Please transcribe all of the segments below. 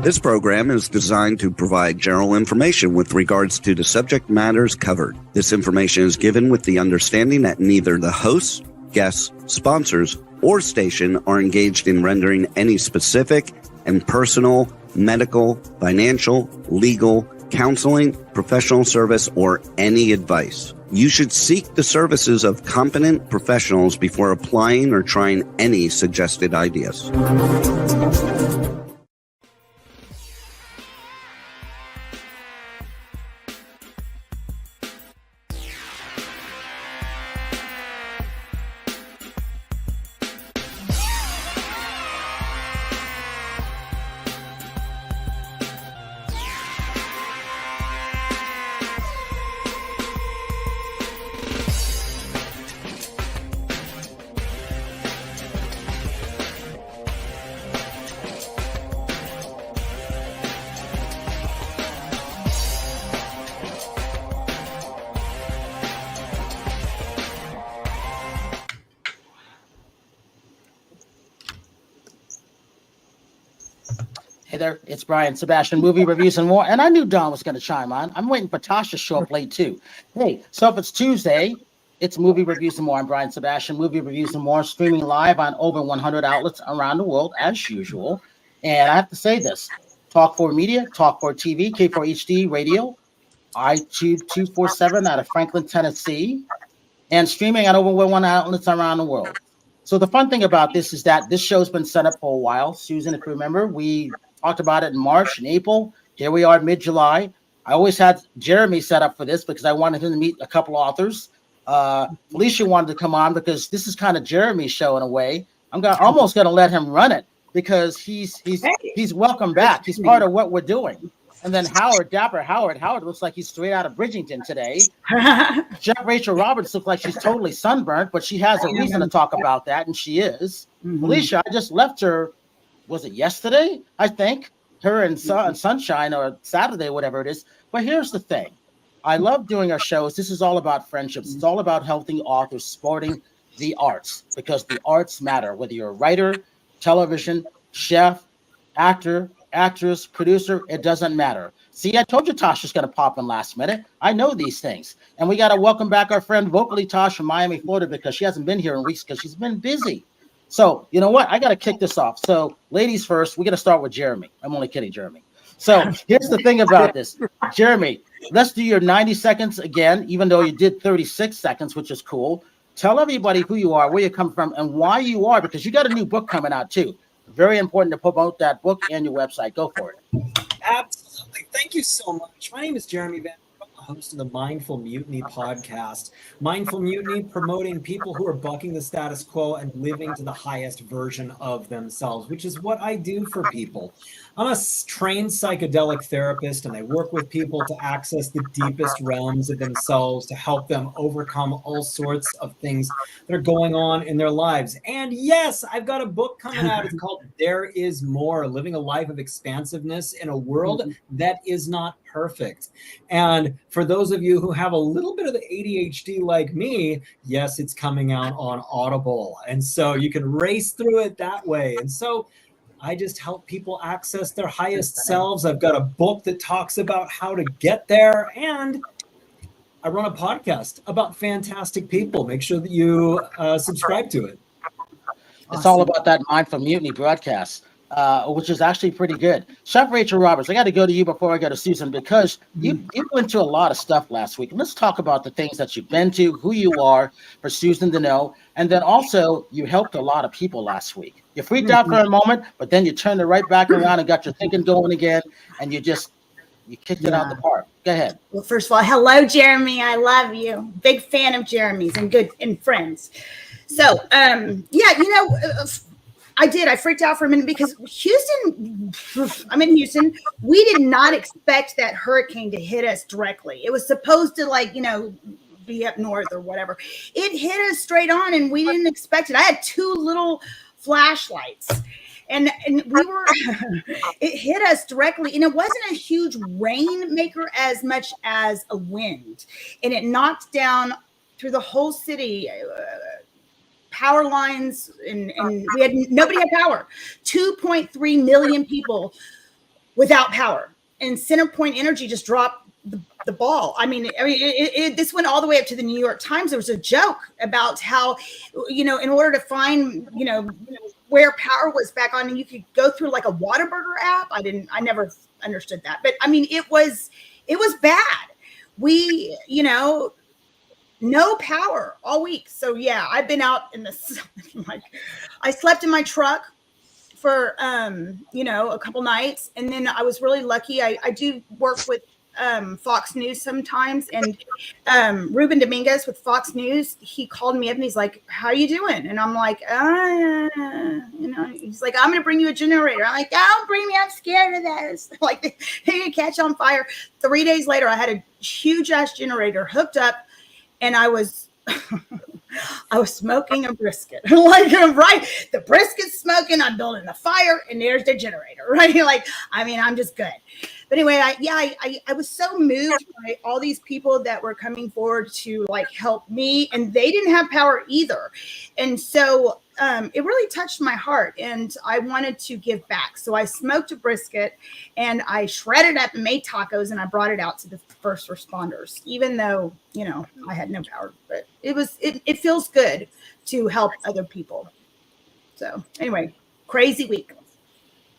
This program is designed to provide general information with regards to the subject matters covered. This information is given with the understanding that neither the hosts, guests, sponsors, or station are engaged in rendering any specific and personal, medical, financial, legal, counseling, professional service, or any advice. You should seek the services of competent professionals before applying or trying any suggested ideas. Hey there, it's Brian Sebastian, movie reviews and more. And I knew Don was going to chime on. I'm waiting for Tosh to show up late too. Hey, so if it's Tuesday, it's movie reviews and more. I'm Brian Sebastian, movie reviews and more, streaming live on over 100 outlets around the world as usual. And I have to say this: Talk 4 Media, Talk 4 TV, K4 HD Radio, iTube 247 out of Franklin, Tennessee, and streaming on over 100 outlets around the world. So the fun thing about this is that this show's been set up for a while. Susan, if you remember, we talked about it in March and April. Here we are mid-July. I always had Jeremy set up for this because I wanted him to meet a couple authors. Felicia wanted to come on because this is kind of Jeremy's show in a way. I'm almost going to let him run it because he's welcome back. He's part of what we're doing. And then Howard, Dapper Howard. Howard looks like he's straight out of Bridgington today. Rachel Roberts looks like she's totally sunburnt, but she has a reason to talk about that, and she is. Mm-hmm. Felicia, I just left her. Was it yesterday? I think her and Sunshine or Saturday, whatever it is. But here's the thing. I love doing our shows. This is all about friendships. It's all about helping authors supporting the arts because the arts matter. Whether you're a writer, television, chef, actor, actress, producer, it doesn't matter. See, I told you Tasha's going to pop in last minute. I know these things. And we got to welcome back our friend Vocally Tosh from Miami, Florida, because she hasn't been here in weeks because she's been busy. So, you know what? I got to kick this off. So, ladies first, we're going to start with Jeremy. I'm only kidding, Jeremy. So, here's the thing about this. Jeremy, let's do your 90 seconds again, even though you did 36 seconds, which is cool. Tell everybody who you are, where you come from, and why you are, because you got a new book coming out, too. Very important to promote that book and your website. Go for it. Absolutely. Thank you so much. My name is Jeremy Van. Host of the Mindful Mutiny podcast. Mindful Mutiny, promoting people who are bucking the status quo and living to the highest version of themselves, which is what I do for people. I'm a trained psychedelic therapist, and I work with people to access the deepest realms of themselves to help them overcome all sorts of things that are going on in their lives. And yes, I've got a book coming out. It's called There Is More, Living a Life of Expansiveness in a World That Is Not Perfect. And for those of you who have a little bit of the ADHD like me, yes, it's coming out on Audible. And so you can race through it that way. And so I just help people access their highest selves. I've got a book that talks about how to get there. And I run a podcast about fantastic people. Make sure that you subscribe to it. It's all about that Mindful Mutiny broadcast. Which is actually pretty good. Chef Rachel Roberts, I got to go to you before I go to Susan because you went through a lot of stuff last week. Let's talk about the things that you've been to, who you are, for Susan to know. And then also, you helped a lot of people last week. You freaked out for a moment, but then you turned it right back around and got your thinking going again, and you kicked it out the park. Go ahead. Well, first of all, hello, Jeremy. I love you. Big fan of Jeremy's and friends. So, I freaked out for a minute because I'm in Houston. We did not expect that hurricane to hit us directly. It was supposed to be up north or whatever. It hit us straight on and we didn't expect it. I had two little flashlights and it hit us directly. And it wasn't a huge rainmaker as much as a wind. And it knocked down through the whole city, power lines, and nobody had power. 2.3 million people without power. And center point energy just dropped the ball. I mean, this went all the way up to the New York Times. There was a joke about how, in order to find, where power was back on, and you could go through like a Whataburger app. I never understood that. But I mean, it was bad. We, no power all week. So yeah, I've been out in the sun. I slept in my truck for a couple nights, and then I was really lucky. I do work with Fox News sometimes, and Ruben Dominguez with Fox News, he called me up and he's like, "How you doing?" And I'm like, he's like, "I'm gonna bring you a generator." I'm like, "Don't bring me, I'm scared of that." It's like they could catch on fire. 3 days later, I had a huge ass generator hooked up, and I was smoking a brisket. Right, the brisket's smoking, I'm building the fire, and there's the generator, right? I'm just good. But anyway, I was so moved by all these people that were coming forward to help me, and they didn't have power either. And so it really touched my heart, and I wanted to give back. So I smoked a brisket, and I shredded up and made tacos, and I brought it out to the first responders, even though, I had no power. But it feels good to help other people. So anyway, crazy week.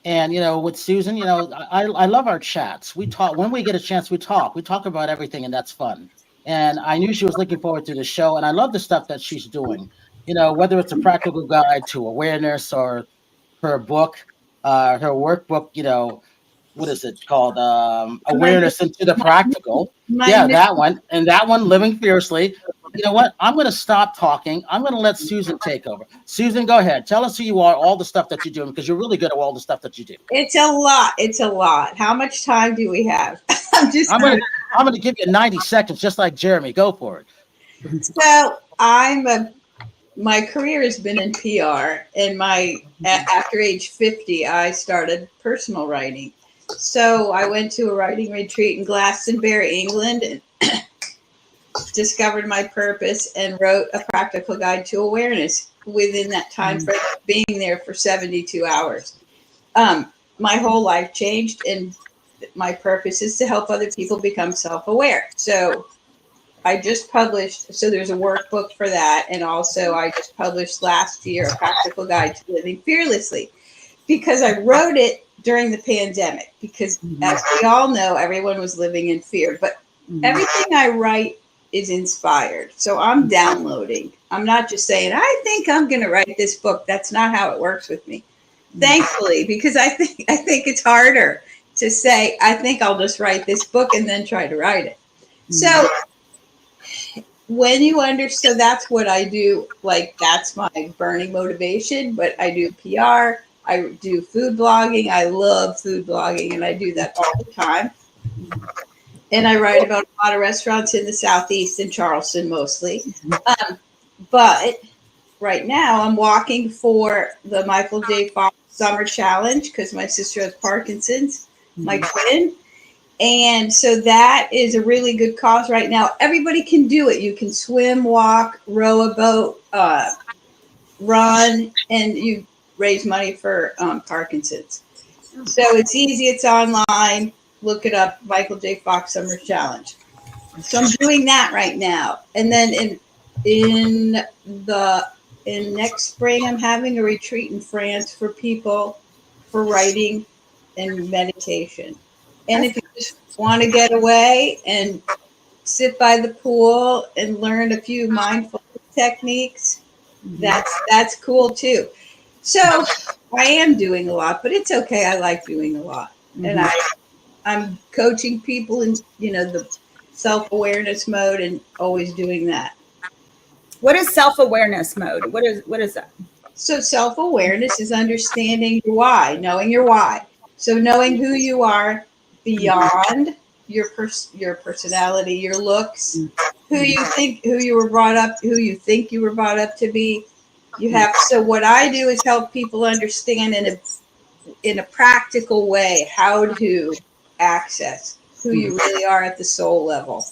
And, with Susan, I love our chats. We talk when we get a chance. We talk about everything, and that's fun. And I knew she was looking forward to the show, and I love the stuff that she's doing. Whether it's a practical guide to awareness or her book, her workbook. What is it called? Awareness into the practical. Yeah, that one. And that one, Living Fiercely. You know what? I'm going to stop talking. I'm going to let Susan take over. Susan, go ahead. Tell us who you are, all the stuff that you're doing, because you're really good at all the stuff that you do. It's a lot. It's a lot. How much time do we have? I'm going to give you 90 seconds, just like Jeremy. Go for it. So my career has been in PR, and after age 50, I started personal writing. So I went to a writing retreat in Glastonbury, England, and discovered my purpose and wrote a practical guide to awareness within that time frame of being there for 72 hours. My whole life changed, and my purpose is to help other people become self-aware. So I just published, so there's a workbook for that. And also I just published last year a practical guide to living fearlessly, because I wrote it during the pandemic, because as we all know, everyone was living in fear, but everything I write is inspired. So I'm downloading. I'm not just saying, I think I'm going to write this book. That's not how it works with me. Thankfully, because I think it's harder to say, I think I'll just write this book and then try to write it. So when you understand, that's what I do. That's my burning motivation, but I do PR. I do food blogging. I love food blogging, and I do that all the time. And I write about a lot of restaurants in the Southeast and Charleston mostly. But right now I'm walking for the Michael J. Fox Summer Challenge, because my sister has Parkinson's, my twin. And so that is a really good cause right now. Everybody can do it. You can swim, walk, row a boat, run, and you raise money for Parkinson's. So it's easy. It's online. Look it up, Michael J. Fox Summer Challenge. So I'm doing that right now. And then in next spring, I'm having a retreat in France for people for writing and meditation. And if you just want to get away and sit by the pool and learn a few mindfulness techniques, that's cool too. So I am doing a lot, but it's okay. I like doing a lot. And I'm coaching people in, the self-awareness mode, and always doing that. What is self-awareness mode? What is that? So self-awareness is understanding your why, knowing your why. So knowing who you are beyond your personality, your looks, who you think you were brought up to be. So what I do is help people understand in a practical way how to access who you really are at the soul level,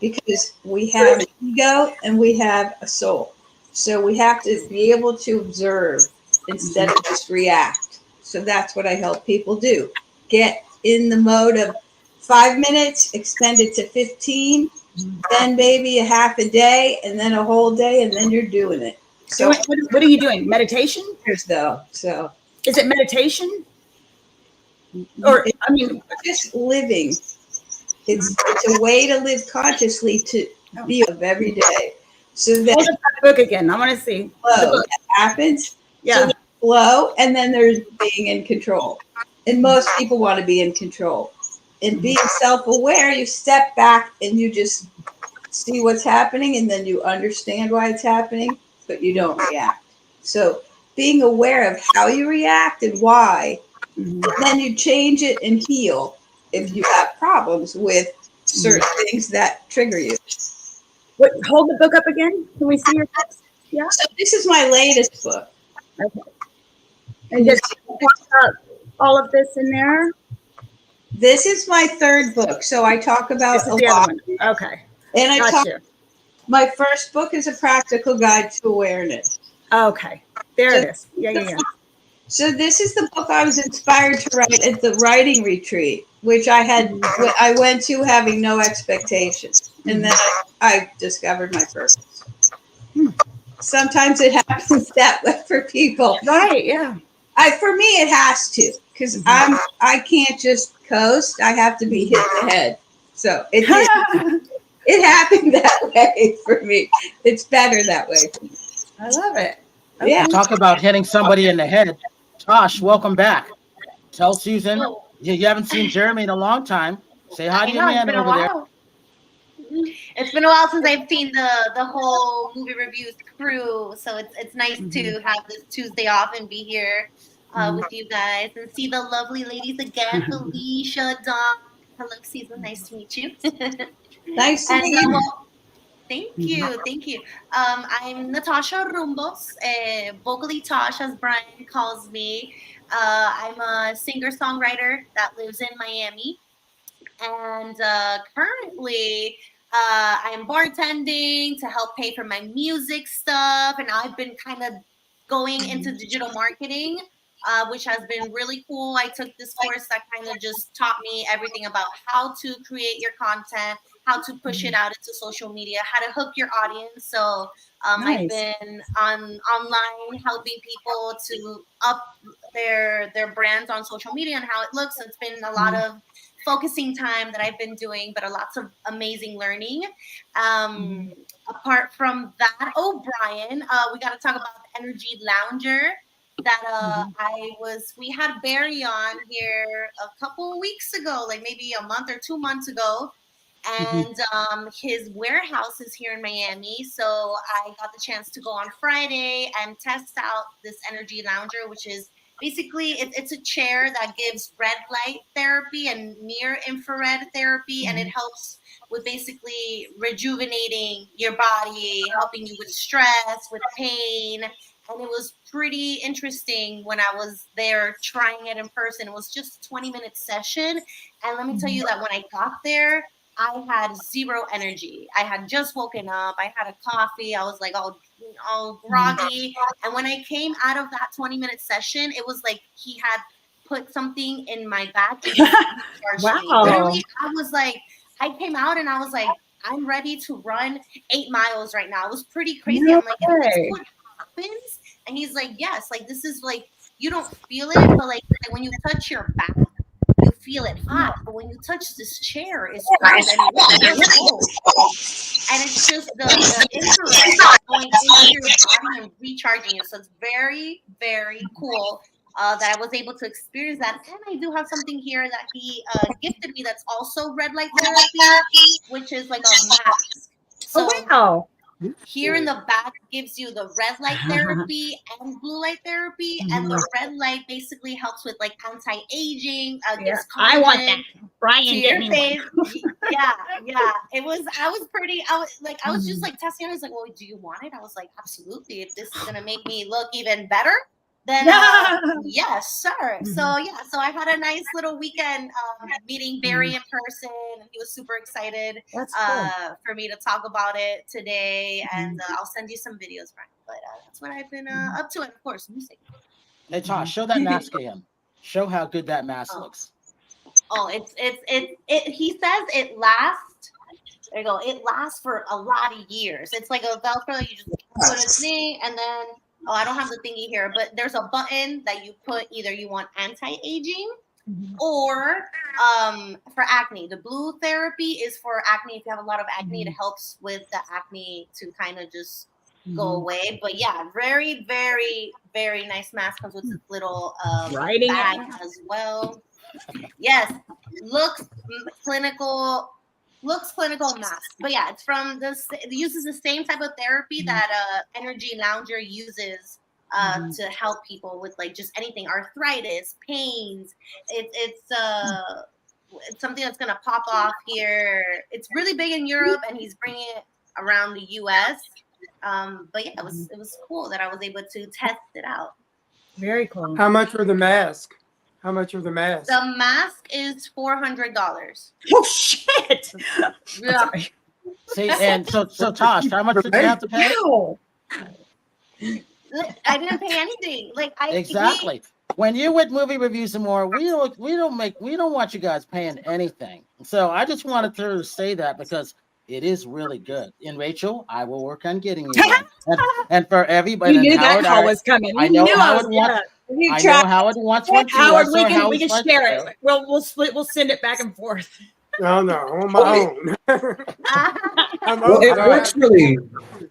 because we have an ego and we have a soul. So we have to be able to observe instead of just react. So that's what I help people do. Get in the mode of 5 minutes, extend it to 15, then maybe a half a day, and then a whole day, and then you're doing it. So what are you doing? Meditation? though, so Is it meditation? Or I mean, just living. It's a way to live consciously to be of every day. So hold that up that book again. I want to see. flow that happens. Yeah. So there's flow, and then there's being in control. And most people want to be in control. And being self-aware, you step back and you just see what's happening, and then you understand why it's happening, but you don't react. So being aware of how you react and why, and then you change it and heal if you have problems with certain things that trigger you. What, hold the book up again. Can we see your books? Yeah. So this is my latest book. Okay. And just talk about all of this in there. This is my third book. So I talk about This is a the lot. other one. Okay. And I talk, Gotcha. my first book is a practical guide to awareness. Okay. There it is. Yeah. So this is the book I was inspired to write at the writing retreat, which I went to having no expectations. And then I discovered my purpose. Sometimes it happens that way for people. Right. Yeah. For me, it has to, because I can't just coast. I have to be hit in the head. So it happened that way for me. It's better that way for me. I love it. Okay. Yeah. Talk about hitting somebody in the head. Tosh, welcome back. Tell Susan you haven't seen Jeremy in a long time. Say hi to your man over there. It's been a while since I've seen the whole movie reviews crew, so it's nice to have this Tuesday off and be here with you guys and see the lovely ladies again. Felicia, Dawn, hello, Susan, nice to meet you. Nice to meet you. Well, thank you. I'm Natasha Rumbos, vocally Tosh, as Brian calls me. I'm a singer-songwriter that lives in Miami, and currently I'm bartending to help pay for my music stuff, and I've been kind of going into digital marketing, which has been really cool. I took this course that kind of just taught me everything about how to create your content, how to push it out into social media, how to hook your audience. So Nice. I've been online helping people to up their brands on social media and how it looks. So it's been a lot of focusing time that I've been doing, but lots of amazing learning. Apart from that, Brian, we got to talk about the Energy Lounger that we had Barry on here a couple of weeks ago, like maybe a month or 2 months ago. And his warehouse is here in Miami. So I got the chance to go on Friday and test out this Energy Lounger, which is basically it's a chair that gives red light therapy and near infrared therapy, and it helps with basically rejuvenating your body, helping you with stress, with pain. And it was pretty interesting when I was there trying it in person. It was just a 20-minute session. And let me tell you that when I got there, I had zero energy. I had just woken up. I had a coffee. I was like all groggy. And when I came out of that 20-minute session, it was like he had put something in my back. Wow. Literally, I came out and I was like, I'm ready to run 8 miles right now. It was pretty crazy. No I'm like, is this way. what happens? And he's like, yes, like this is like, you don't feel it, but like when you touch your back, you feel it hot. But when you touch this chair, it's cold and it's cold. And it's just the infrared going into your body and recharging you. So it's very, very cool that I was able to experience that. And I do have something here that he gifted me that's also red light therapy, which is like a mask. So wow. here in the back gives you the red light therapy and blue light therapy, and the red light basically helps with like anti-aging. Gives I want that. Brian, to get your me face. one. Yeah. I was just like testing. I was like, well, do you want it? I was like, absolutely. If this is gonna make me look even better, then yes, sir. So I had a nice little weekend meeting Barry in person, and he was super excited for me to talk about it today. And I'll send you some videos, Brian. But that's what I've been up to, and of course, music. Hey, Tosh, show that mask to him. Show how good that mask looks. Oh, he says it lasts. There you go. It lasts for a lot of years. It's like a Velcro. You just put a thing, and then I don't have the thingy here, but there's a button that you put. Either you want anti-aging or for acne. The blue therapy is for acne. If you have a lot of acne, it helps with the acne to kind of just go away. But yeah, very, very, very nice mask. Comes with this little bag as well. Yes, looks clinical mask. But yeah, it's from this. It uses the same type of therapy that Energy Lounger uses to help people with like just anything, arthritis, pains. It's something that's gonna pop off here. It's really big in Europe, and he's bringing it around the U.S. But yeah, it was cool that I was able to test it out. Very cool. How much are the masks? How much are the masks? The mask is $400. Oh shit! Yeah. See, and so Tosh, how much did you have to pay? Wow. I didn't pay anything. Exactly. When you're with Movie Reviews and More, we don't want you guys paying anything. So I just wanted to say that because it is really good. And Rachel, I will work on getting you one. And for everybody, You knew Howard, that call was coming. I know Howard wants. I know Howard wants one too. Howard, we can Howard's share it. We'll split. We'll send it back and forth. No, on my own. Well,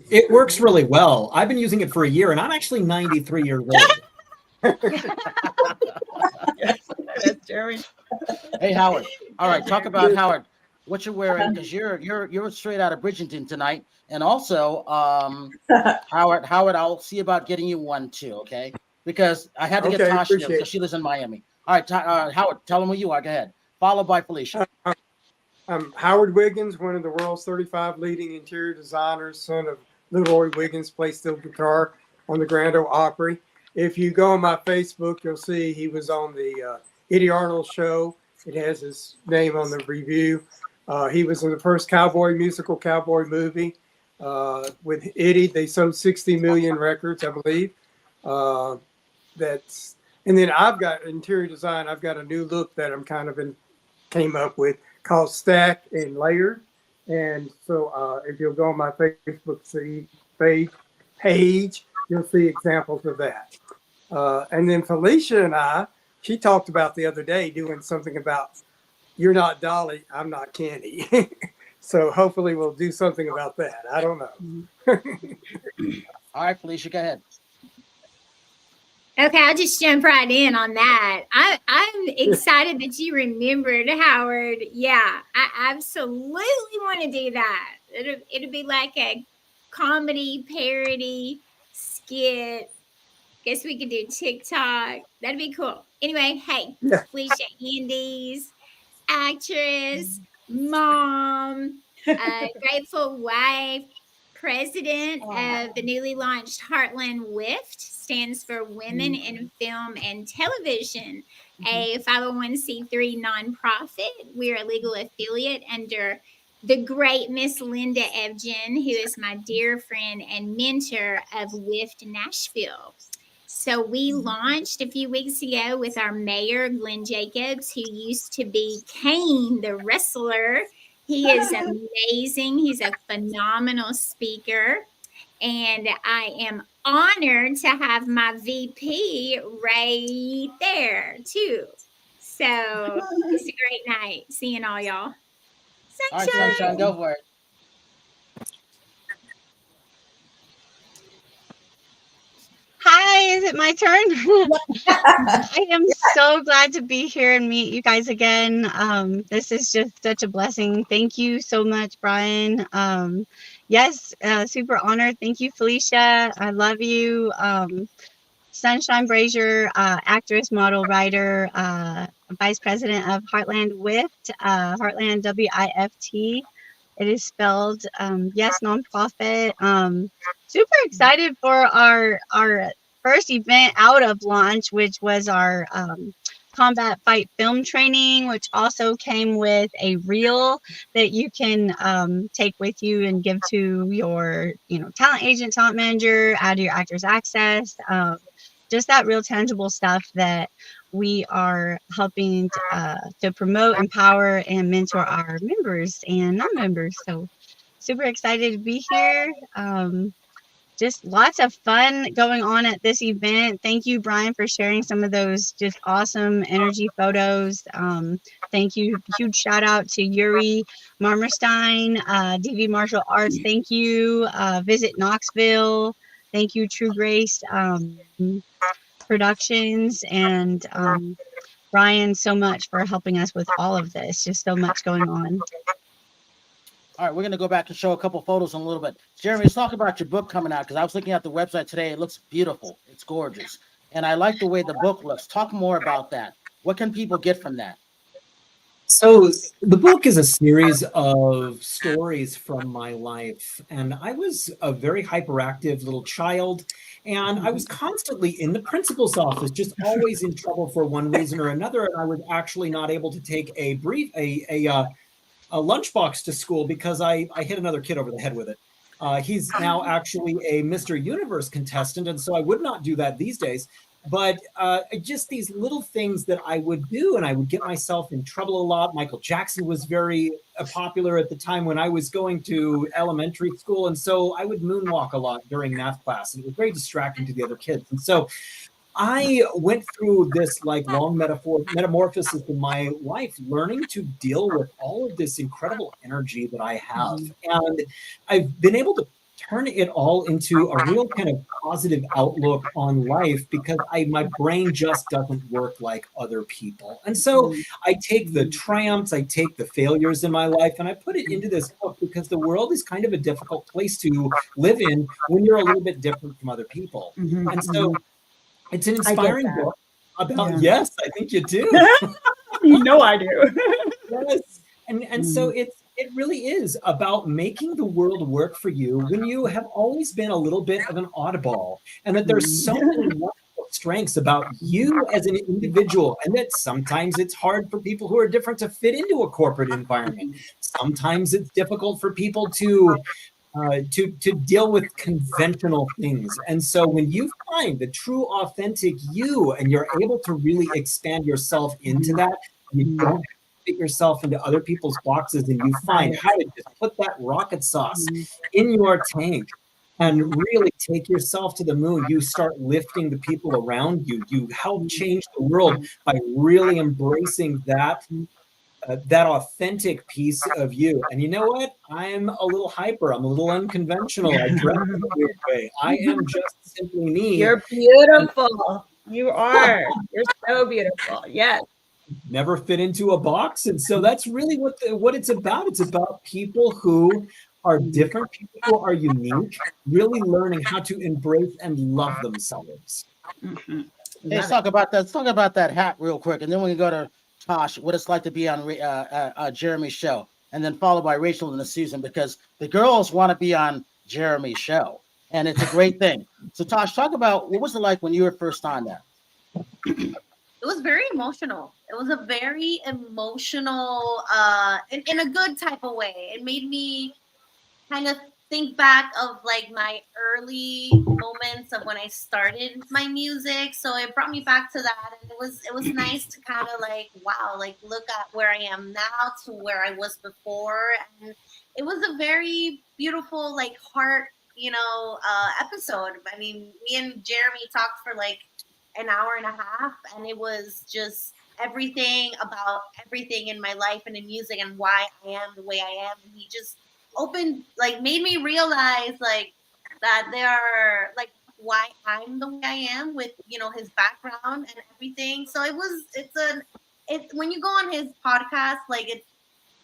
it works really well. I've been using it for a year, and I'm actually 93 years old. Yes, Jeremy. Hey Howard. All right, talk about Howard. What you're wearing, because you're straight out of Bridgerton tonight. And also, Howard, I'll see about getting you one too, okay? Because I had to get Tasha because she lives in Miami. All right, Howard, tell them who you are. Go ahead. Followed by Felicia. I'm Howard Wiggins, one of the world's 35 leading interior designers, son of Leroy Wiggins, plays steel guitar on the Grand Ole Opry. If you go on my Facebook, you'll see he was on the Eddie Arnold show. It has his name on the review. He was in the first musical cowboy movie with Eddie. They sold 60 million records, I believe. And then I've got interior design. I've got a new look that I'm came up with called Stack and Layered. And so if you'll go on my Facebook page, you'll see examples of that. And then Felicia and I, she talked about the other day doing something about you're not Dolly, I'm not Kenny. So hopefully we'll do something about that. I don't know. All right, Felicia, go ahead. Okay, I'll just jump right in on that. I'm excited that you remembered Howard. Yeah, I absolutely want to do that. It'll be like a comedy parody skit. Guess we could do TikTok. That'd be cool. Anyway, hey, Felicia Andes, actress, mom, grateful wife, president of the newly launched Heartland WIFT, stands for Women in Film and Television, a 501c3 nonprofit. We're a legal affiliate under the great Miss Linda Evgen, who is my dear friend and mentor of WIFT Nashville. So we launched a few weeks ago with our mayor, Glenn Jacobs, who used to be Kane, the wrestler. He is amazing. He's a phenomenal speaker. And I am honored to have my VP right there, too. So it's a great night seeing all y'all. All right, Sunshine, go for it. Hi, is it my turn? I am so glad to be here and meet you guys again. This is just such a blessing. Thank you so much, Brian. Yes, super honored. Thank you, Felicia. I love you. Sunshine Brazier, actress, model, writer, vice president of Heartland WIFT, Heartland WIFT. It is spelled, yes, nonprofit. Super excited for our first event out of launch, which was our combat fight film training, which also came with a reel that you can take with you and give to your, talent agent, talent manager, add to your actors access. Just that real tangible stuff that we are helping to promote, empower, and mentor our members and non-members. So super excited to be here. Just lots of fun going on at this event. Thank you, Brian, for sharing some of those just awesome energy photos. Thank you. Huge shout out to Yuri Marmerstein, DV Martial Arts. Thank you. Visit Knoxville. Thank you, True Grace Productions. And Brian, so much for helping us with all of this. Just so much going on. All right, we're going to go back and show a couple photos in a little bit. Jeremy, let's talk about your book coming out, because I was looking at the website today. It looks beautiful. It's gorgeous. And I like the way the book looks. Talk more about that. What can people get from that? So the book is a series of stories from my life. And I was a very hyperactive little child. And I was constantly in the principal's office, just always in trouble for one reason or another. And I was actually not able to take a lunchbox to school because I hit another kid over the head with it. He's now actually a Mr. Universe contestant, and so I would not do that these days. But just these little things that I would do, and I would get myself in trouble a lot. Michael Jackson was very popular at the time when I was going to elementary school, and so I would moonwalk a lot during math class, and it was very distracting to the other kids. And so I went through this like long metamorphosis in my life, learning to deal with all of this incredible energy that I have. And I've been able to turn it all into a real kind of positive outlook on life because my brain just doesn't work like other people. And so I take the triumphs, I take the failures in my life, and I put it into this book because the world is kind of a difficult place to live in when you're a little bit different from other people. And so it's an inspiring book about, yes, I think you do. You know I do. Yes. And so it really is about making the world work for you when you have always been a little bit of an oddball, and that there's so many wonderful strengths about you as an individual, and that sometimes it's hard for people who are different to fit into a corporate environment. Sometimes it's difficult for people to deal with conventional things. And so when you find the true authentic you and you're able to really expand yourself into that, you don't fit yourself into other people's boxes, and you find how to just put that rocket sauce in your tank and really take yourself to the moon. You start lifting the people around you. You help change the world by really embracing that authentic piece of you. And you know what? I'm a little hyper. I'm a little unconventional. I dress in a weird way. I am just simply me. You're beautiful. You are. You're so beautiful. Yes. Never fit into a box. And so that's really what it's about. It's about people who are different, people who are unique, really learning how to embrace and love themselves. Hey, let's talk about that. Let's talk about that hat real quick, and then we can go to Tosh, what it's like to be on Jeremy's show, and then followed by Rachel and Susan, because the girls want to be on Jeremy's show, and it's a great thing. So Tosh, talk about what was it like when you were first on that? It was very emotional. It was a very emotional, in a good type of way. It made me kind of think back of like my early moments of when I started my music. So it brought me back to that, and it was nice to kind of like, wow, like look at where I am now to where I was before. And it was a very beautiful, like heart, episode. I mean, me and Jeremy talked for like an hour and a half, and it was just everything about everything in my life and in music and why I am the way I am. And he just made me realize like that there are like why I'm the way I am with his background and everything. So it's when you go on his podcast, like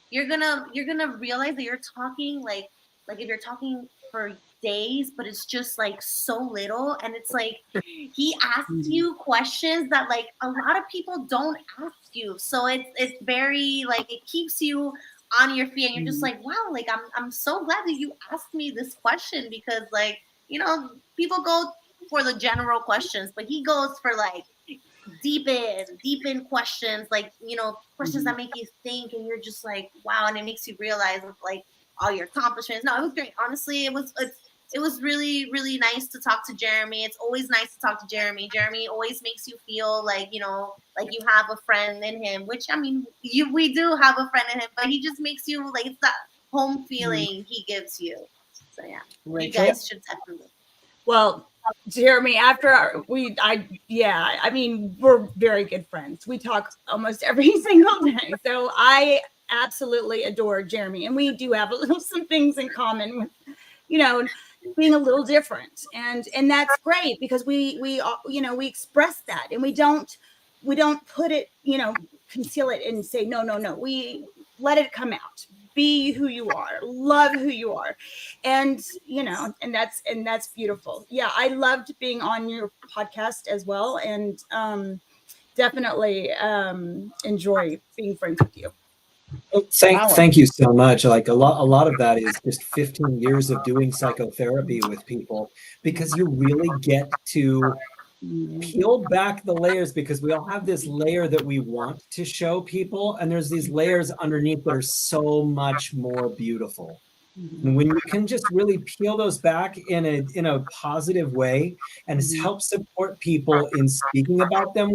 you're gonna realize that you're talking like if you're talking for days, but it's just like so little, and it's like he asks you questions that like a lot of people don't ask you. So it's very like it keeps you on your feet, and you're just like, wow, like I'm so glad that you asked me this question, because like people go for the general questions, but he goes for like deep in questions, like questions that make you think, and you're just like, wow, and it makes you realize like all your accomplishments. No, it was great. Honestly, it's it was really, really nice to talk to Jeremy. It's always nice to talk to Jeremy. Jeremy always makes you feel like, you know, like you have a friend in him, which, I mean, we do have a friend in him, but he just makes you, like, it's that home feeling he gives you. So, yeah, Rachel? you guys should definitely. Well, Jeremy, I mean, we're very good friends. We talk almost every single day. So I absolutely adore Jeremy. And we do have some things in common with, you know, being a little different. And that's great because we you know, we express that and we don't put it, you know, conceal it and say, no. We let it come out. Be who you are, love who you are. And, you know, and that's beautiful. Yeah. I loved being on your podcast as well. And definitely enjoy being friends with you. Thank you so much. Like a lot of that is just 15 years of doing psychotherapy with people, because you really get to peel back the layers, because we all have this layer that we want to show people, and there's these layers underneath that are so much more beautiful. And when you can just really peel those back in a positive way and help support people in speaking about them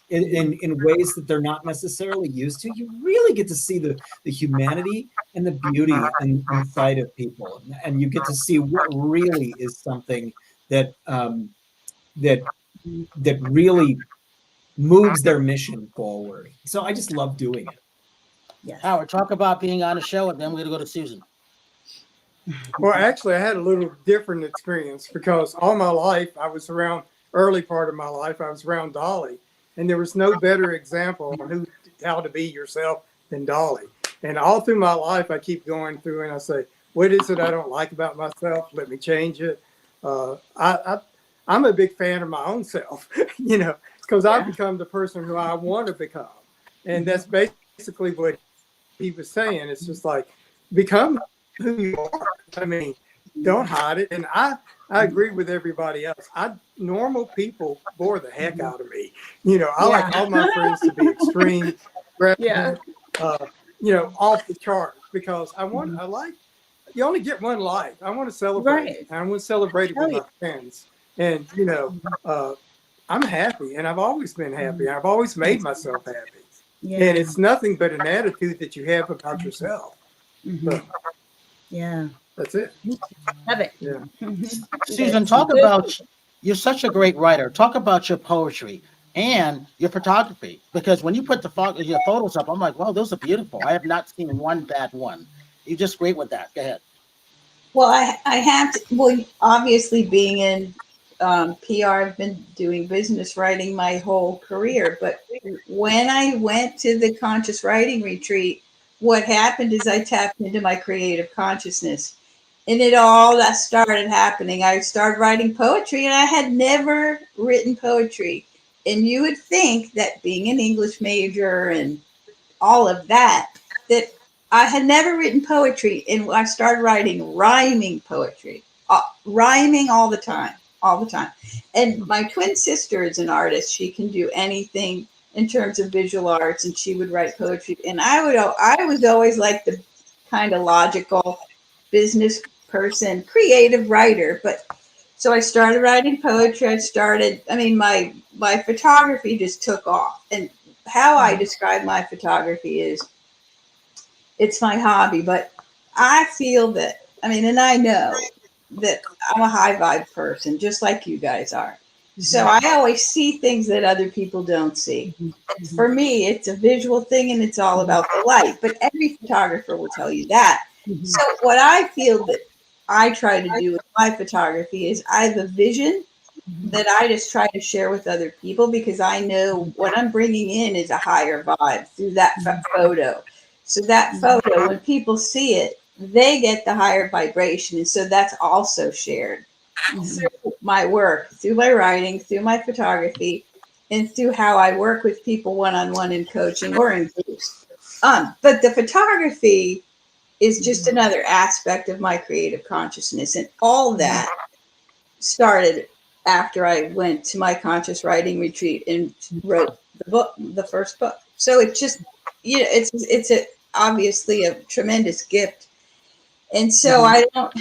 in ways that they're not necessarily used to, you really get to see the humanity and the beauty inside of people, and you get to see what really is something that that really moves their mission forward. So I just love doing it. Yes. Howard, talk about being on a show, and then we're going to go to Susan. Well, actually, I had a little different experience because all my life, early part of my life, I was around Dolly. And there was no better example on how to be yourself than Dolly. And all through my life, I keep going through and I say, what is it I don't like about myself? Let me change it. I'm a big fan of my own self, you know, because I've become the person who I want to become. And that's basically what he was saying. It's just like, become who you are. I mean, don't hide it. And I agree with everybody else. Normal people bore the heck out of me. You know, I like all my friends to be extreme, you know, off the chart, because you only get one life. I want to celebrate it. I want to celebrate it with my friends. And, you know, I'm happy, and I've always been happy. I've always made myself happy. Yeah. And it's nothing but an attitude that you have about yourself. So, yeah. That's it. Love it. Yeah. Susan, talk about, you're such a great writer. Talk about your poetry and your photography, because when you put your photos up, I'm like, wow, those are beautiful. I have not seen one bad one. You're just great with that. Go ahead. Well, I have to, well, obviously being in PR, I've been doing business writing my whole career. But when I went to the conscious writing retreat, what happened is I tapped into my creative consciousness, and it all that started happening. I started writing poetry, and I had never written poetry. And you would think that being an English major and all of that I had never written poetry, and I started writing rhyming poetry, rhyming all the time. And my twin sister is an artist. She can do anything in terms of visual arts, and she would write poetry. And I was always like the kind of logical business person, creative writer. But so I started writing poetry. My photography just took off. And how I describe my photography is, it's my hobby, but I feel that, and I know that I'm a high vibe person, just like you guys are. So I always see things that other people don't see. For me, it's a visual thing, and it's all about the light, but every photographer will tell you that. So what I feel that I try to do with my photography is I have a vision that I just try to share with other people, because I know what I'm bringing in is a higher vibe through that photo. So that photo, when people see it, they get the higher vibration. And so that's also shared through my work, through my writing, through my photography, and through how I work with people one-on-one in coaching or in groups. But the photography is just another aspect of my creative consciousness. And all that started after I went to my conscious writing retreat and wrote the first book. So it just, it's obviously a tremendous gift And so I don't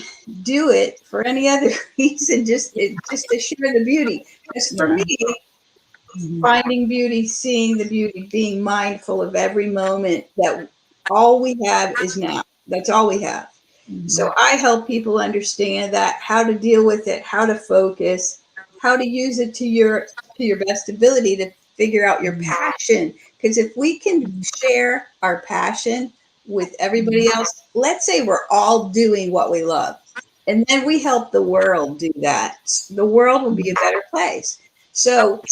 do it for any other reason, just to share the beauty. Because for me, finding beauty, seeing the beauty, being mindful of every moment, that all we have is now. That's all we have. So I help people understand that, how to deal with it, how to focus, how to use it to your best ability to figure out your passion. Because if we can share our passion with everybody else, let's say we're all doing what we love, and then we help the world do that, the world will be a better place. So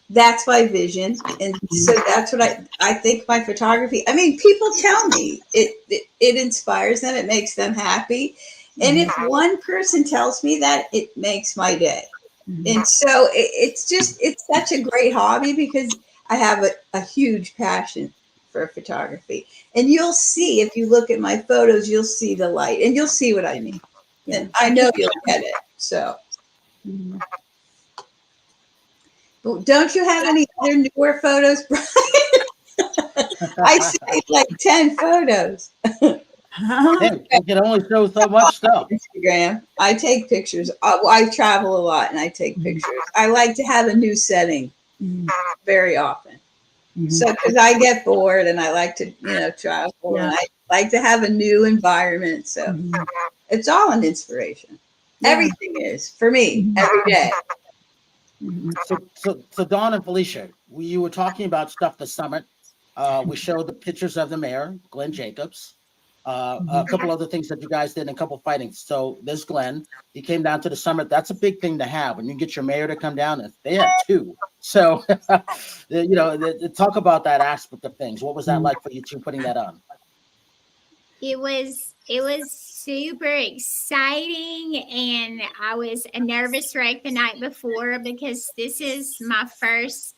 that's my vision, and so that's what I think my photography. I mean, people tell me it inspires them, it makes them happy, and if one person tells me that, it makes my day. And so it's such a great hobby, because I have a huge passion for photography, and you'll see, if you look at my photos, you'll see the light, and you'll see what I mean, and I know you'll get it. So. Don't you have any other newer photos, Brian? I saved like 10 photos. Hey, you can only show so much stuff. Instagram. I take pictures. I travel a lot and I take pictures. I like to have a new setting very often. So, because I get bored and I like to, travel, and I like to have a new environment. So it's all an inspiration. Everything is for me every day. So Dawn and Felicia, you were talking about stuff the summit. We showed the pictures of the mayor, Glenn Jacobs, a couple other things that you guys did, and a couple of fightings. So there's Glenn. He came down to the summit. That's a big thing to have when you get your mayor to come down. They had two. So, talk about that aspect of things. What was that like for you two putting that on? It was super exciting, and I was a nervous wreck the night before, because this is my first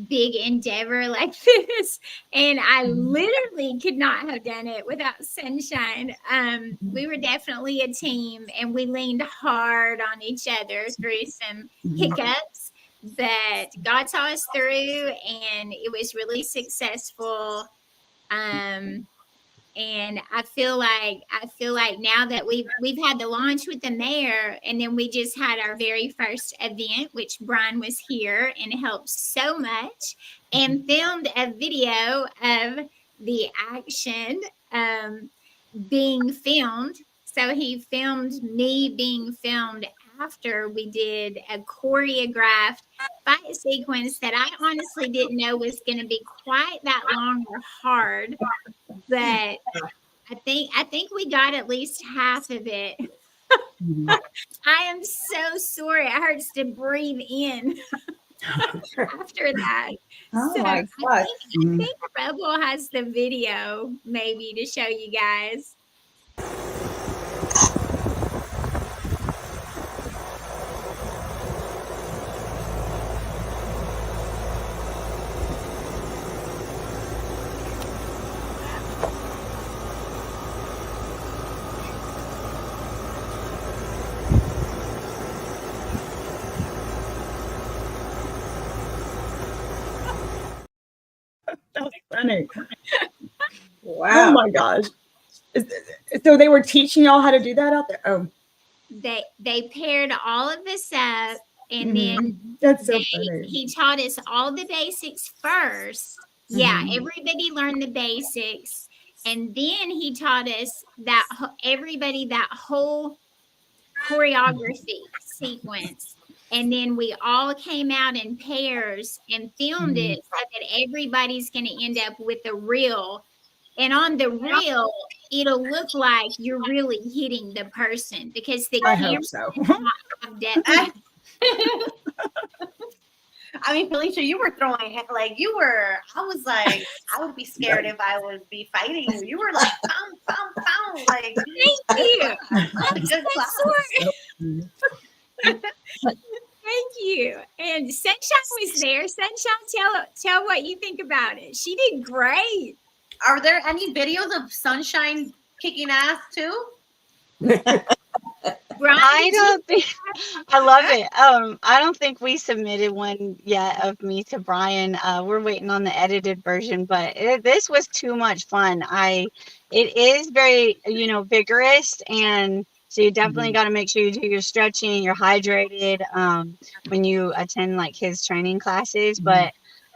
big endeavor like this, and I literally could not have done it without sunshine. We were definitely a team, and we leaned hard on each other through some hiccups, but God saw us through, and it was really successful. And I feel like now that we've had the launch with the mayor, and then we just had our very first event, which Brian was here and helped so much, and filmed a video of the action being filmed. So he filmed me being filmed after we did a choreographed fight sequence that I honestly didn't know was going to be quite that long or hard. But I think we got at least half of it. I am so sorry. It hurts to breathe in after that. Oh So my gosh. I think Rebel has the video maybe to show you guys. That's funny. Wow. Oh my gosh. So they were teaching y'all how to do that out there? Oh. They paired all of us up, and then that's so funny. He taught us all the basics first. Yeah, everybody learned the basics, and then he taught us that whole choreography sequence. And then we all came out in pairs and filmed it so that everybody's going to end up with the reel. And on the reel, it'll look like you're really hitting the person, because the camera does not have depth. I mean, Felicia, you were throwing, I was like, I would be scared if I would be fighting you. You were like, pound, like. Thank you. Thank you. And Sunshine was there. Sunshine, tell what you think about it. She did great. Are there any videos of Sunshine kicking ass too? I don't think I love it. I don't think we submitted one yet of me to Brian. We're waiting on the edited version, but this was too much fun. it is very, vigorous. And so you definitely got to make sure you do your stretching, you're hydrated when you attend like his training classes. But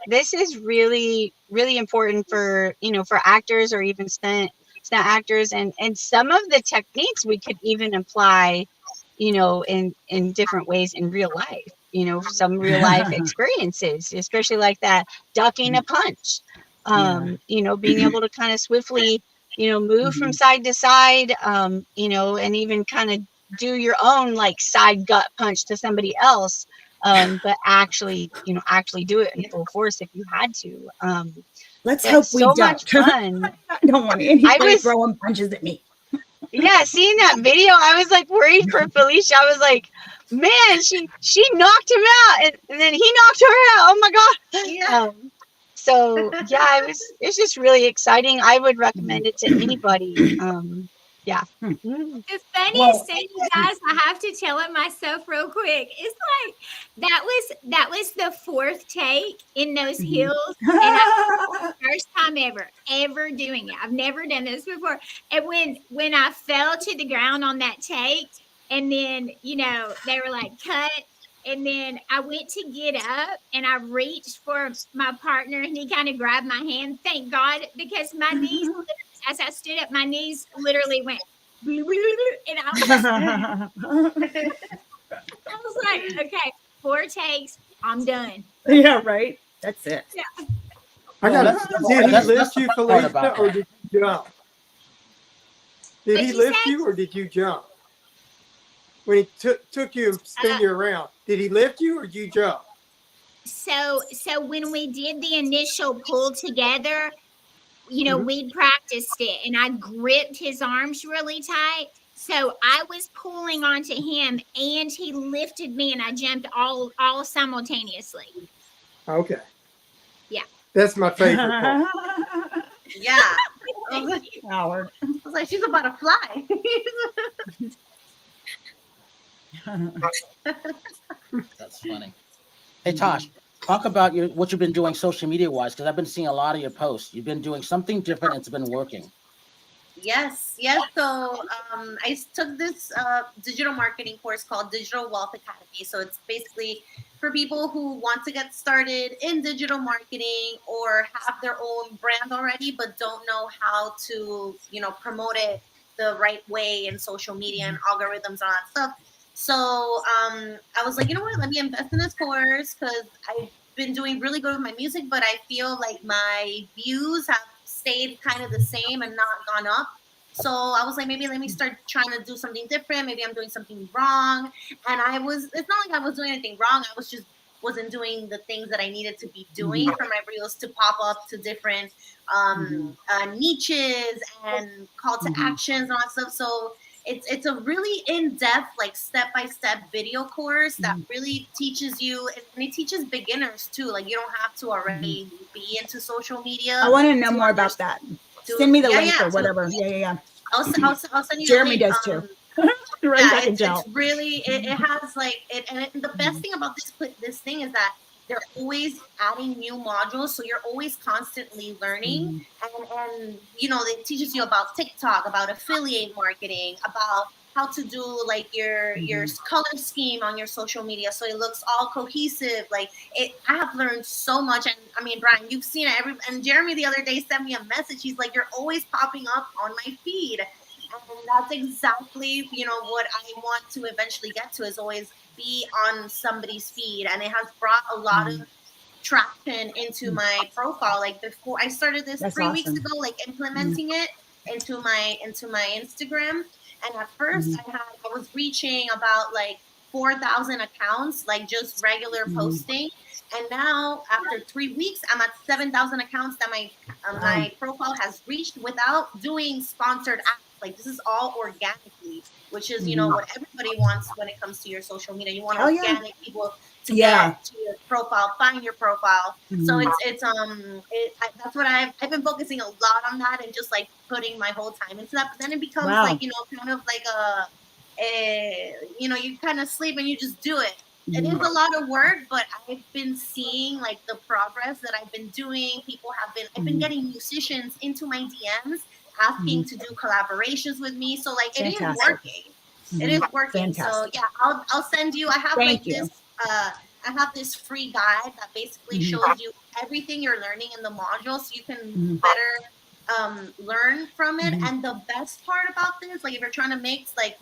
this is really, really important for, for actors or even stunt actors. And some of the techniques we could even apply, in different ways in real life, some real life experiences, especially like that ducking a punch, being able to kind of swiftly, move from side to side, and even kind of do your own like side gut punch to somebody else, but actually do it in full force if you had to. Let's hope we so don't. much fun. I don't want anybody throwing punches at me. Yeah, seeing that video, I was like worried for Felicia. I was like, man, she knocked him out, and then he knocked her out. Oh my god. Yeah. So yeah, it's just really exciting. I would recommend it to anybody. Yeah. The funniest thing, you guys, I have to tell it myself real quick. It's like that was the fourth take in those hills, and I, first time ever doing it. I've never done this before. And when I fell to the ground on that take, and then they were like cut. And then I went to get up and I reached for my partner and he kind of grabbed my hand. Thank God, because my knees, as I stood up, my knees literally went, and I was like, okay, 4 takes, I'm done. Yeah, right. That's it. Yeah. Did he lift you, Felicia, or did you jump? Did he lift you or did you jump? When he took you and spin you around, did he lift you or did you jump? So when we did the initial pull together, we practiced it and I gripped his arms really tight. So I was pulling onto him and he lifted me and I jumped all simultaneously. Okay. Yeah. That's my favorite part. Yeah. Howard. I was like, she's about to fly. That's funny. Hey, Tosh, talk about what you've been doing social media wise, because I've been seeing a lot of your posts. You've been doing something different. It's been working. Yes. So I took this digital marketing course called Digital Wealth Academy. So it's basically for people who want to get started in digital marketing or have their own brand already, but don't know how to, promote it the right way in social media and algorithms and all that stuff. So I was like, you know what, let me invest in this course because I've been doing really good with my music, but I feel like my views have stayed kind of the same and not gone up. So I was like, maybe let me start trying to do something different. Maybe I'm doing something wrong. And it's not like I was doing anything wrong. I was just wasn't doing the things that I needed to be doing for my reels to pop up to different niches and call to actions and all that stuff. So it's a really in-depth, like step-by-step video course that really teaches you, and it teaches beginners too. Like you don't have to already be into social media. I want to know more about that. Send me the link or whatever. Yeah. I'll send you. Jeremy the link. does too. It's really it has like it, and the best thing about this thing is that they're always adding new modules, so you're always constantly learning, and it teaches you about TikTok, about affiliate marketing, about how to do like your color scheme on your social media so it looks all cohesive. Like I have learned so much, and I mean, Brian, you've seen it. And Jeremy the other day sent me a message. He's like, "You're always popping up on my feed." And that's exactly, what I want to eventually get to is always be on somebody's feed. And it has brought a lot of traction into my profile. Like before I started this 3 weeks ago, like implementing it into my Instagram. And at first I was reaching about like 4,000 accounts, like just regular posting. And now after 3 weeks, I'm at 7,000 accounts that my profile has reached without doing sponsored ads. Like this is all organically, which is what everybody wants when it comes to your social media. You want organic people to get to your profile, find your profile. So that's what I've been focusing a lot on that and just like putting my whole time into that. But then it becomes like kind of like you kind of sleep and you just do it. It is a lot of work, but I've been seeing like the progress that I've been doing. I've been getting musicians into my DMs asking to do collaborations with me. So like it is Fantastic. working. It is working. So Fantastic. yeah, I'll send you. I have Thank like you. this. I have this free guide that basically shows you everything you're learning in the module, so you can better learn from it. And the best part about this, like if you're trying to make like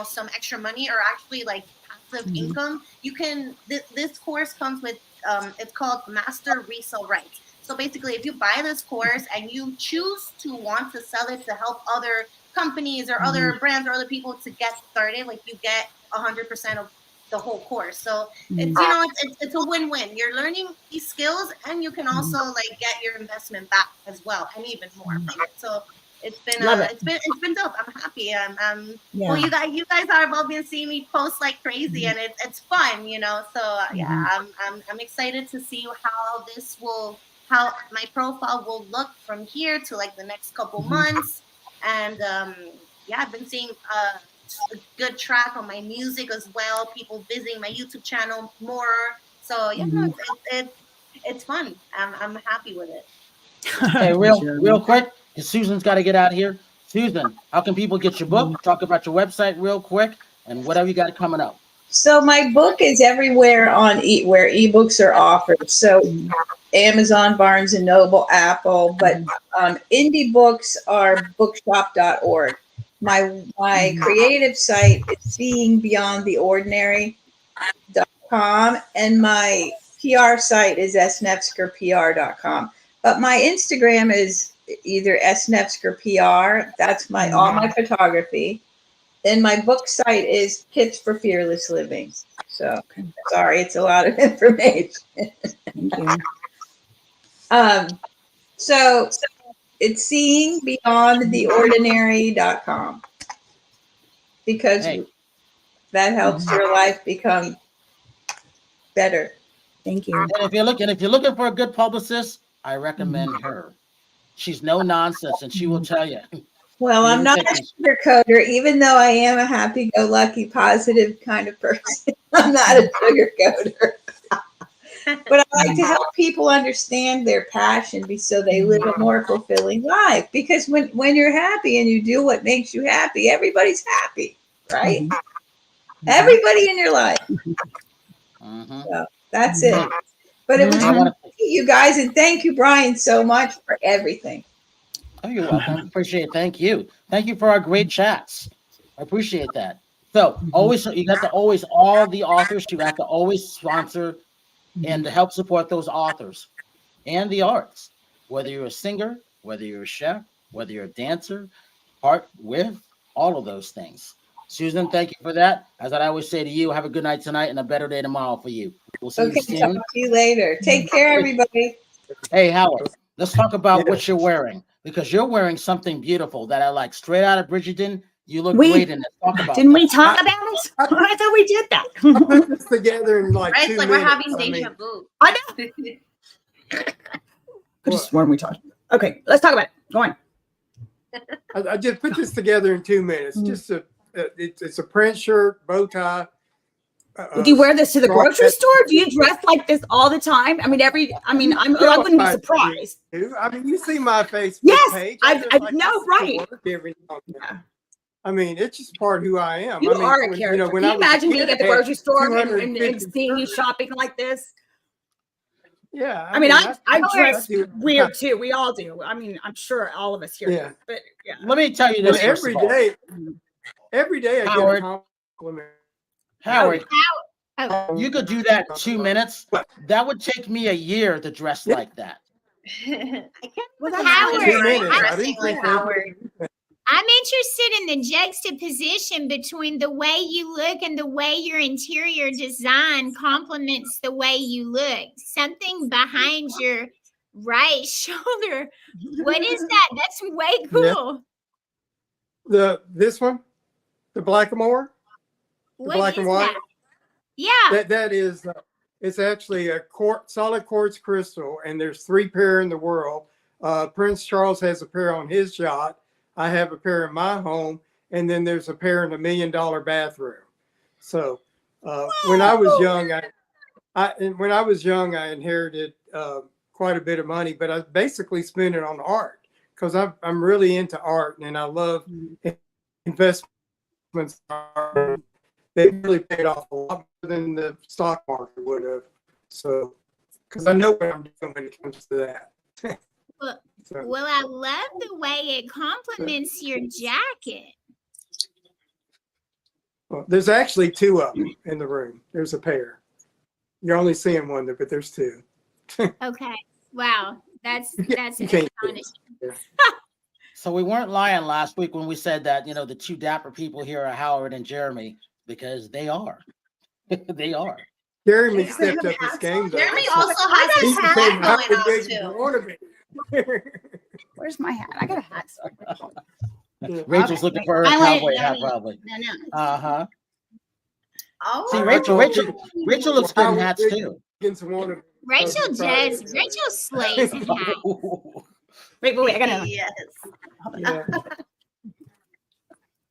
some extra money or actually like passive income, you can. This course comes with it's called Master Resale Rights. So basically, if you buy this course and you choose to want to sell it to help other companies or other brands or other people to get started, like you get 100% of the whole course. So it's a win-win. You're learning these skills and you can also like get your investment back as well, and even more from it. So it's been it's been dope. I'm happy. Well, you guys have all been seeing me post like crazy, and it's fun, So yeah, I'm excited to see how my profile will look from here to like the next couple months. And I've been seeing a good track on my music as well. People visiting my YouTube channel more. So yeah, it's fun. I'm happy with it. Hey, real quick, because Susan's got to get out of here. Susan, how can people get your book? Talk about your website real quick, and whatever you got coming up. So my book is everywhere on where ebooks are offered. So Amazon, Barnes and Noble, Apple, but indie books are bookshop.org. My creative site is beingbeyondtheordinary.com, and my PR site is snefzgerpr.com. But my Instagram is either snefzgerpr, that's all my photography, and my book site is Tips for Fearless Living. So sorry, it's a lot of information. Thank you. So it's seeingbeyondtheordinary.com, because that helps your life become better. Thank you. And if you're looking for a good publicist, I recommend her. She's no nonsense, and she will tell you. Well, I'm not a sugarcoater, even though I am a happy-go-lucky, positive kind of person. I'm not a sugarcoater. But I like to help people understand their passion so they live a more fulfilling life. Because when you're happy and you do what makes you happy, everybody's happy, right? Everybody in your life. So that's it. But it was fun to meet you guys, and thank you, Brian, so much for everything. Oh, you're welcome. Appreciate it. Thank you. Thank you for our great chats. I appreciate that. So you got to always, all the authors, you have to always sponsor and to help support those authors and the arts, whether you're a singer, whether you're a chef, whether you're a dancer, art with all of those things. Susan, thank you for that. As I always say to you, have a good night tonight and a better day tomorrow for you. We'll see you soon. Talk to you later. Take care, everybody. Hey, Howard, let's talk about what you're wearing, because you're wearing something beautiful that I like. Straight out of Bridgerton, you look great in it. Talk about Didn't we talk about it? I thought we did that. I put this together in like 2 minutes. We're having deja vu. I know. Just when we talked. Okay, let's talk about it. Go on. I just put this together in 2 minutes. Just it's a print shirt, bow tie. Do you wear this to the grocery store? Do you dress like this all the time? I wouldn't be surprised. I mean, you see my Facebook page. I know, right? I mean, it's just part of who I am. You are a character. Can you imagine being at the grocery store and seeing you shopping like this? Yeah. I mean, I dress weird too. We all do. I mean, I'm sure all of us here do. But yeah. Let me tell you this. Every day I get a compliment. Howard, you could do that in 2 minutes. That would take me a year to dress like that. Howard, I'm interested in the juxtaposition between the way you look and the way your interior design complements the way you look. Something behind your right shoulder. What is that? That's way cool. This one, the Blackamoor, the black and white. That? Yeah. That is. It's actually a solid quartz crystal, and there's 3 pair in the world. Prince Charles has a pair on his yacht. I have a pair in my home, and then there's a pair in $1 million bathroom. So when I was young, I inherited quite a bit of money, but I basically spent it on art because I'm really into art and I love investments. They really paid off a lot more than the stock market would have. So, because I know what I'm doing when it comes to that. Well, I love the way it complements your jacket. Well, there's actually two of them in the room. There's a pair. You're only seeing one, but there's two. Okay. Wow. That's astonishing. Yeah. So we weren't lying last week when we said that, the two dapper people here are Howard and Jeremy, because they are. They are. Jeremy stepped up his game, though. Jeremy also has his hat going on, too. Where's my hat? I got a hat. Rachel's looking for her cowboy hat, probably. No. Uh-huh. Oh, see, Rachel looks good in hats, too. Rachel slays in hats. Wait, I got to. Yes. Yeah.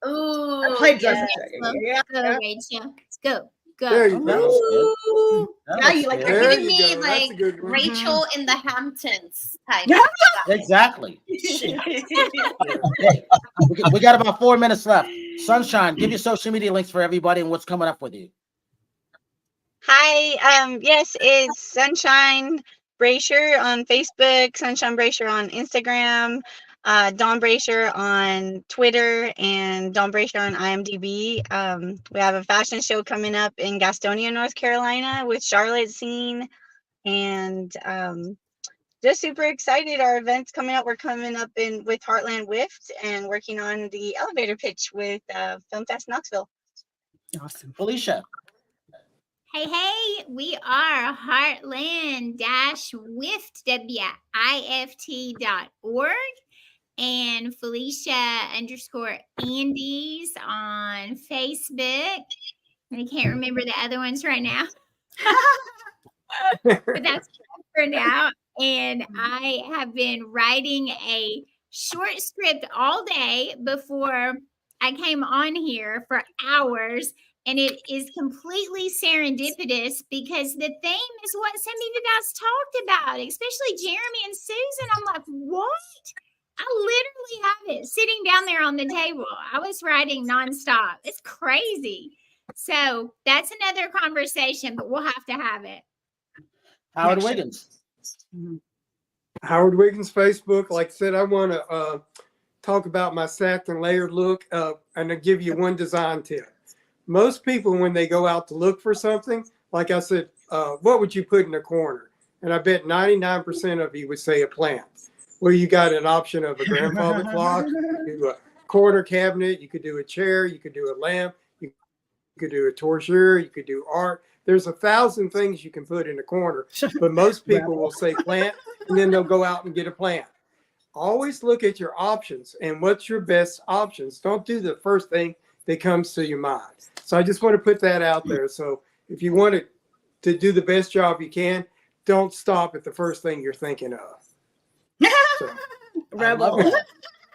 Ooh, I played dress. Yes. Go, Rachel. Let's go. There you go. Yeah, you like You're There giving you me go. like That's a good one. Rachel in the Hamptons type. Exactly. Hey, we got about 4 minutes left. Sunshine, give your social media links for everybody and what's coming up with you. Hi, yes, it's Sunshine Brasher on Facebook, Sunshine Brasher on Instagram, Dawn Brasher on Twitter, and Dawn Brasher on IMDb. We have a fashion show coming up in Gastonia, North Carolina with Charlotte Scene, and just super excited. Our event's coming up. We're coming up with Heartland Whift and working on the elevator pitch with Film Fest Knoxville. Awesome. Felicia. Hey, we are Heartland-Wift, WIFT.org, and Felicia_Andes on Facebook. And I can't remember the other ones right now. But that's for now. And I have been writing a short script all day before I came on here for hours. And it is completely serendipitous because the theme is what some of you guys talked about, especially Jeremy and Susan. I'm like, what? I literally have it sitting down there on the table. I was writing nonstop. It's crazy. So that's another conversation, but we'll have to have it. Howard Wiggins. Howard Wiggins Facebook. Like I said, I want to talk about my sacked and layered look, and I'll give you one design tip. Most people, when they go out to look for something, like I said, what would you put in a corner? And I bet 99% of you would say a plant. Well, you got an option of a grandfather clock, you could do a corner cabinet, you could do a chair, you could do a lamp, you could do a torture, you could do art. There's 1,000 things you can put in a corner, but most people will say plant, and then they'll go out and get a plant. Always look at your options and what's your best options. Don't do the first thing that comes to your mind. So I just want to put that out there. So if you want to do the best job you can, don't stop at the first thing you're thinking of. So. Rebel. Well,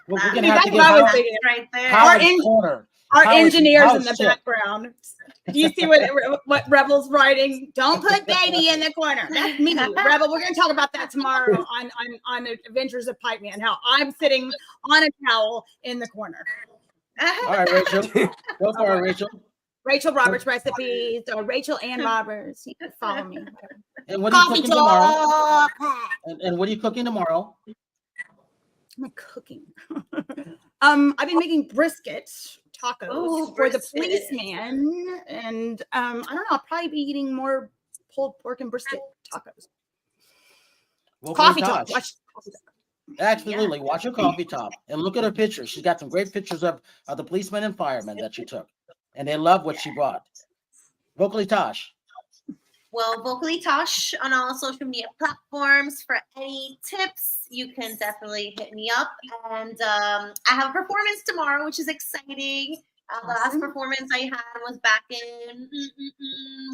we're gonna have That's to what I was get thinking. right there. Howard's corner. Our Howard's engineers in the shit. background. Do you see what Rebel's writing? Don't put baby in the corner. That's me, Rebel. We're going to talk about that tomorrow on Adventures of Pipe Man. How I'm sitting on a towel in the corner. All right, Rachel. Go for it, Rachel. Rachel Roberts recipes, or Rachel Ann Roberts. You can follow me. And what are you Coffee cooking tomorrow? talk. And what are you cooking tomorrow? I'm cooking. I've been making brisket tacos for the policeman, and I don't know. I'll probably be eating more pulled pork and brisket tacos. Well, Coffee Tosh. talk. Watch Coffee Talk. Absolutely. Watch your coffee top and look at her pictures. She's got some great pictures of the policemen and firemen that she took, and they love what she brought. Vocally Tosh. Well, Vocally Tosh on all social media platforms. For any tips, you can definitely hit me up. And I have a performance tomorrow, which is exciting. The last performance I had was back in,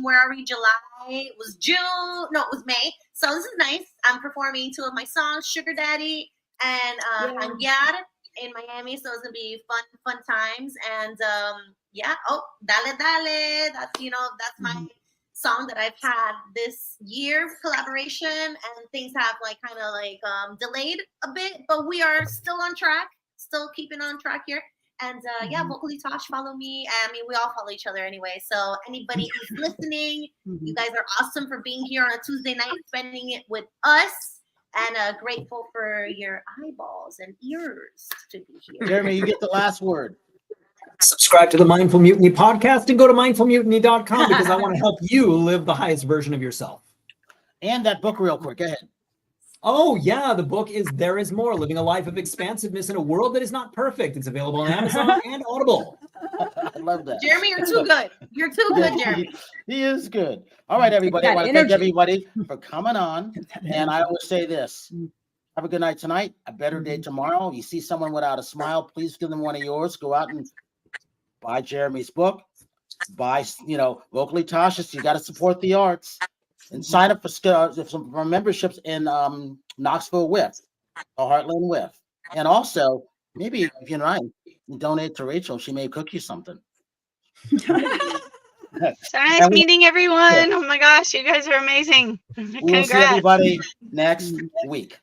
where are we, July? It was June. No, it was May. So this is nice. I'm performing 2 of my songs, Sugar Daddy and Hangyar in Miami. So it's going to be fun times. And yeah. Oh, Dale Dale. That's, that's my song that I've had this year collaboration, and things have delayed a bit, but we are still on track, still keeping on track here. And yeah, Vocally Tosh, follow me. I mean, we all follow each other anyway. So anybody who's listening, you guys are awesome for being here on a Tuesday night, spending it with us, and grateful for your eyeballs and ears to be here. Jeremy, you get the last word. Subscribe to the Mindful Mutiny podcast and go to mindfulmutiny.com because I want to help you live the highest version of yourself. And that book real quick. Go ahead. Oh, yeah. The book is There Is More, Living a Life of Expansiveness in a World That Is Not Perfect. It's available on Amazon and Audible. I love that. Jeremy, you're too good. You're too good, Jeremy. He is good. All right, everybody. I want to thank everybody for coming on. And I will say this. Have a good night tonight. A better day tomorrow. You see someone without a smile, please give them one of yours. Go out and buy Jeremy's book. Buy, Vocally Tosh's. You got to support the arts. And sign up for memberships in Knoxville Wert, or Heartland Wert. And also, maybe if you're not, donate to Rachel. She may cook you something. So nice meeting everyone. Oh my gosh, you guys are amazing. We'll see everybody next week.